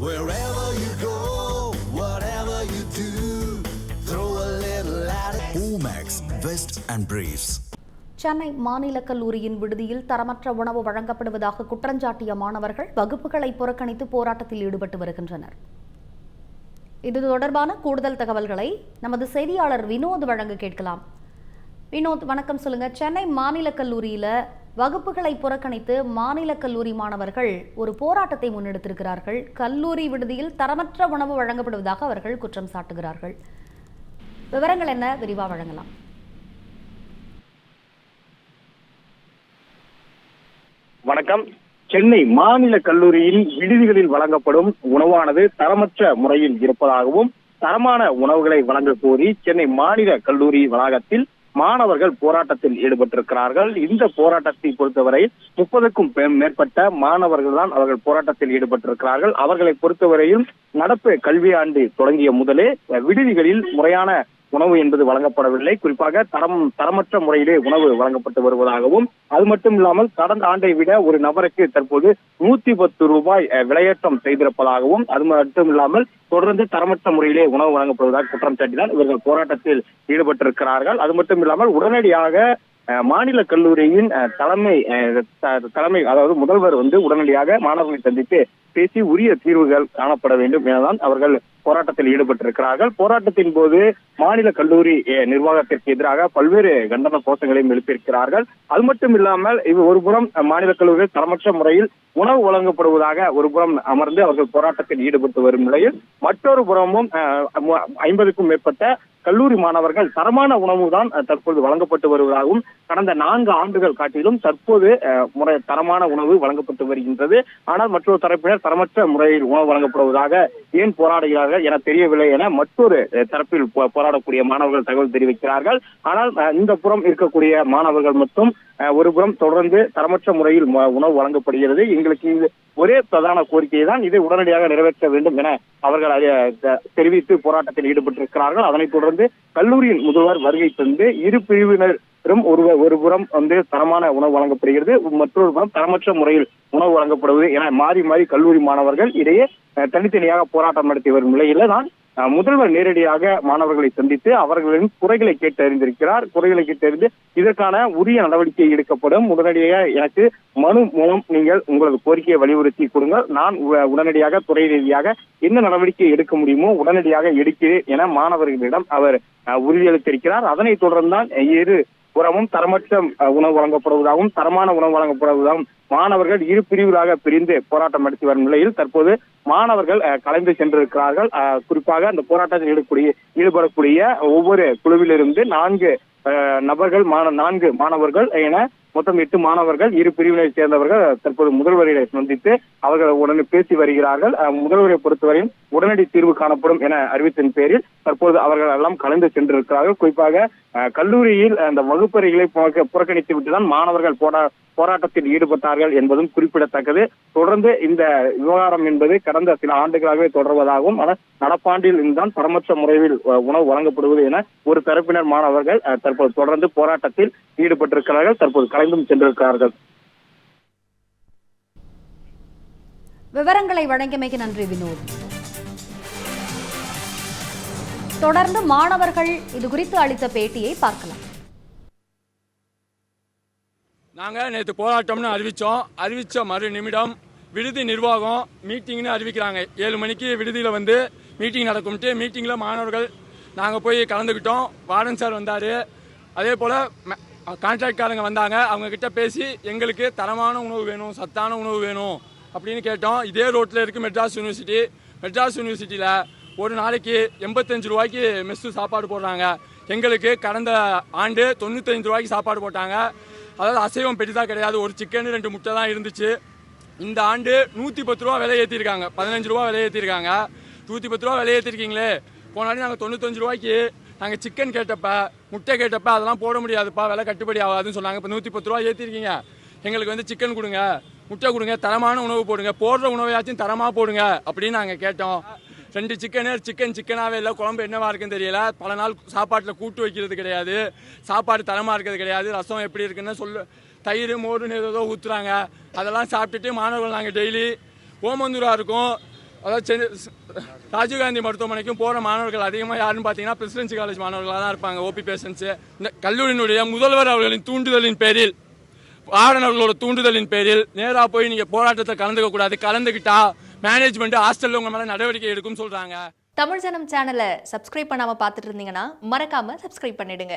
Wherever you go, whatever you do, throw a little at it. Omax, Vest and Briefs. Chennai மாநில கல்லூரியின் விடுதியில் தரமற்ற உணவு வழங்கப்படுவதாக குற்றஞ்சாட்டிய மாணவர்கள் வகுப்புகளை புறக்கணித்து போராட்டத்தில் ஈடுபட்டு வருகின்றனர். இது தொடர்பான கூடுதல் தகவல்களை நமது செய்தியாளர் வினோத் வழங்க கேட்கலாம். வினோத், வணக்கம். சொல்லுங்க. சென்னை மாநில கல்லூரியில வகுப்புகளை புறக்கணித்து மாநில கல்லூரி மாணவர்கள் ஒரு போராட்டத்தை முன்னெடுத்திருக்கிறார்கள். கல்லூரி விடுதியில் தரமற்ற உணவு வழங்கப்படுவதாக அவர்கள் குற்றம் சாட்டுகிறார்கள். விவரங்கள் என்ன, விரிவா வழங்கலாம்? வணக்கம். சென்னை மாநில கல்லூரியில் விடுதிகளில் வழங்கப்படும் உணவானது தரமற்ற முறையில் இருப்பதாகவும் தரமான உணவுகளை வழங்க கோரி சென்னை மாநில கல்லூரி வளாகத்தில் மாணவர்கள் போராட்டத்தில் ஈடுபட்டிருக்கிறார்கள். இந்த போராட்டத்தை பொறுத்தவரை 30க்கும் மேற்பட்ட மாணவர்கள் தான் அவர்கள் போராட்டத்தில் ஈடுபட்டிருக்கிறார்கள். அவர்களை பொறுத்தவரையில் நடப்பு கல்வியாண்டு தொடங்கிய முதலே விடுதிகளில் முறையான உணவு என்பது வழங்கப்படவில்லை. குறிப்பாக தரமற்ற முறையிலே உணவு வழங்கப்பட்டு வருவதாகவும், அது மட்டும் இல்லாமல் கடந்த ஆண்டை விட ஒரு நபருக்கு தற்போது 110 ரூபாய் விலையேற்றம் செய்திருப்பதாகவும், அது மட்டும் இல்லாமல் தொடர்ந்து தரமற்ற முறையிலே உணவு வழங்கப்படுவதாக குற்றம் சாட்டினால் இவர்கள் போராட்டத்தில் ஈடுபட்டிருக்கிறார்கள். அது மட்டும் இல்லாமல் உடனடியாக மாநில கல்லூரியின் தலைமை அதாவது முதல்வர் உடனடியாக மாணவர்களை சந்தித்து பேசி உரிய தீர்வுகள் காணப்பட வேண்டும் எனதான் அவர்கள் போராட்டத்தில் ஈடுபட்டிருக்கிறார்கள். போராட்டத்தின் போது மாநில கல்லூரி நிர்வாகத்திற்கு எதிராக பல்வேறு கண்டன கோஷங்களையும் எழுப்பியிருக்கிறார்கள். அது மட்டும் இல்லாமல் இது ஒருபுறம் மாநில கல்லூரிகள் தரமற்ற முறையில் உணவு வழங்கப்படுவதாக ஒருபுறம் அமர்ந்து அவர்கள் போராட்டத்தில் ஈடுபட்டு வரும் நிலையில், மற்றொரு புறமும் 50க்கும் மேற்பட்ட கல்லூரி மாணவர்கள் தரமான உணவு தான் தற்போது வழங்கப்பட்டு வருவதாகவும், கடந்த 4 ஆண்டுகள் காட்டிலும் தற்போது தரமான உணவு வழங்கப்பட்டு வருகின்றது. ஆனால் மற்றொரு தரப்பினர் தரமற்ற முறையில் உணவு வழங்கப்படுவதாக ஏன் போராடுகிறார்கள் என தெரியவில்லை என மற்றொரு தரப்பில் போராடக்கூடிய மாணவர்கள் தகவல் தெரிவிக்கிறார்கள். ஆனால் இந்த புறம் இருக்கக்கூடிய மாணவர்கள் மட்டும் ஒரு புறம் தொடர்ந்து தரமற்ற முறையில் உணவு வழங்கப்படுகிறது, எங்களுக்கு ஒரே பிரதான கோரிக்கை தான், இதை உடனடியாக நிறைவேற்ற வேண்டும் என அவர்கள் தெரிவித்து போராட்டத்தில் ஈடுபட்டிருக்கிறார்கள். அதனைத் தொடர்ந்து கல்லூரியின் முதல்வர் வருகை தந்து இரு பிரிவினரும் ஒரு புறம் தரமான உணவு வழங்கப்படுகிறது, மற்றொரு புறம் தரமற்ற முறையில் உணவு வழங்கப்படுவது என மாறி மாறி கல்லூரி மாணவர்கள் இடையே தனித்தனியாக போராட்டம் நடத்தி வரும் நிலையில தான் முதல்வர் நேரடியாக மாணவர்களை சந்தித்து அவர்களின் குறைகளை கேட்டறிந்திருக்கிறார். குறைகளை கேட்டறிந்து இதற்கான உரிய நடவடிக்கை எடுக்கப்படும், உடனடியாக எனக்கு மனு மூலம் நீங்கள் உங்களது கோரிக்கையை வலியுறுத்தி கொடுங்கள், நான் உடனடியாக துறை ரீதியாக என்ன நடவடிக்கை எடுக்க முடியுமோ உடனடியாக எடுக்கிறேன் என மாணவர்களிடம் அவர் உறுதியளித்திருக்கிறார். அதனைத் தொடர்ந்துதான் இரு புறமும் தரமற்ற உணவு வழங்கப்படுவதாகவும் தரமான உணவு வழங்கப்படுவதாகவும் மாணவர்கள் இரு பிரிவுகளாக பிரிந்து போராட்டம் நடத்தி வரும் நிலையில் தற்போது மாணவர்கள் கலைந்து சென்றிருக்கிறார்கள். குறிப்பாக அந்த போராட்டத்தில் ஈடுபடக்கூடிய ஒவ்வொரு குழுவிலிருந்து 4 மாணவர்கள் என மொத்தம் 8 மாணவர்கள் இரு பிரிவினை சேர்ந்தவர்கள் தற்போது முதல்வரை சந்தித்து அவர்கள் உடனே பேசி வருகிறார்கள். முதல்வரை பொறுத்தவரையும் உடனடி தீர்வு காணப்படும் என அறிவித்தின் பேரில் தற்போது அவர்கள் எல்லாம் கலந்து சென்றிருக்கிறார்கள். குறிப்பாக கல்லூரியில் அந்த வகுப்பறைகளை புறக்கணித்து விட்டுதான் மாணவர்கள் போராட்டத்தில் ஈடுபட்டார்கள் என்பதும் குறிப்பிடத்தக்கது. தொடர்ந்து இந்த விவகாரம் என்பது கடந்த சில ஆண்டுகளாகவே தொடர்வதாகவும், நடப்பாண்டில் தான் தரமற்ற முறையில் உணவு வழங்கப்படுவது என ஒரு தரப்பினர் மாணவர்கள் தற்போது தொடர்ந்து போராட்டத்தில் ஈடுபட்டிருக்கிறார்கள், தற்போது கலைந்தும் சென்றிருக்கிறார்கள். விவரங்களை வழங்கியமைக்கு நன்றி வினோத். தொடர்ந்து மாணவர்கள் இது குறித்து அளித்த பேட்டியை பார்க்கலாம். நாங்கள் நேற்று போராட்டம்னு அறிவிச்ச மறு நிமிடம் விடுதி நிர்வாகம் மீட்டிங்னு அறிவிக்கிறாங்க. 7 மணிக்கு விடுதியில் மீட்டிங் நடக்கும்ட்டு மீட்டிங்கில் மாணவர்கள் நாங்கள் போய் கலந்துக்கிட்டோம். வார்டன் சார் வந்தார், அதே போல் கான்ட்ராக்ட்காரங்க வந்தாங்க. அவங்கக்கிட்ட பேசி எங்களுக்கு தரமான உணவு வேணும், சத்தான உணவு வேணும் அப்படின்னு கேட்டோம். இதே ரோட்டில் இருக்குது மெட்ராஸ் யூனிவர்சிட்டியில் ஒரு நாளைக்கு 85 ரூபாய்க்கு மெஸ்ஸு சாப்பாடு போடுறாங்க. எங்களுக்கு கடந்த ஆண்டு 95 ரூபாய்க்கு சாப்பாடு போட்டாங்க. அதாவது அசைவம் பெரிதாக கிடையாது, ஒரு சிக்கன் 2 முட்டை தான் இருந்துச்சு. இந்த ஆண்டு 110 ரூபா விலை ஏற்றிருக்காங்க, 15 ரூபா விலை ஏற்றிருக்காங்க. 110 ரூபா விலை ஏற்றிருக்கீங்களே, போனாடி நாங்கள் 95 ரூபாய்க்கு நாங்கள் சிக்கன் கேட்டப்ப முட்டை கேட்டப்ப அதெல்லாம் போட முடியாதுப்பா, விலை கட்டுப்படி ஆகாதுன்னு சொன்னாங்க. இப்போ 110 ரூபா ஏற்றிருக்கீங்க, எங்களுக்கு சிக்கன் கொடுங்க, முட்டை கொடுங்க, தரமான உணவு போடுங்க, போடுற உணவையாச்சும் தரமாக போடுங்க அப்படின்னு நாங்கள் கேட்டோம். 2 சிக்கனாகவே இல்லை, குழம்பு என்னவா இருக்குன்னு தெரியல. பல நாள் சாப்பாட்டில் கூட்டு வைக்கிறது கிடையாது, சாப்பாடு தரமாக இருக்கிறது கிடையாது, ரசம் எப்படி இருக்குன்னு தயிர் மோருன்னு ஏதோ ஊற்றுறாங்க. அதெல்லாம் சாப்பிட்டுட்டு மாணவர்கள் நாங்கள் டெய்லி ஓமந்தூராக இருக்கும், அதாவது ராஜீவ்காந்தி மருத்துவமனைக்கும் போகிற மாணவர்கள் அதிகமாக யாருன்னு பார்த்தீங்கன்னா பிரசிடென்சி காலேஜ் மாணவர்களாக தான் இருப்பாங்க. ஓபி பேஷன்ஸு. இந்த கல்லூரியினுடைய முதல்வர் அவர்களின் தூண்டுதலின் பேரில், ஆளுநர்களோட தூண்டுதலின் பேரில் நேராக போய் நீங்கள் போராட்டத்தில் கலந்துக்க கூடாது, கலந்துக்கிட்டா மேனேஜ்மெண்ட் ஹாஸ்டலில் உங்கள் மேலே நடவடிக்கை எடுக்கும்னு சொல்கிறாங்க. தமிழ் ஜனம் சேனலை சப்ஸ்கிரைப் பண்ணாமல் பார்த்துட்டு இருந்தீங்கன்னா மறக்காமல் சப்ஸ்கிரைப் பண்ணிடுங்க.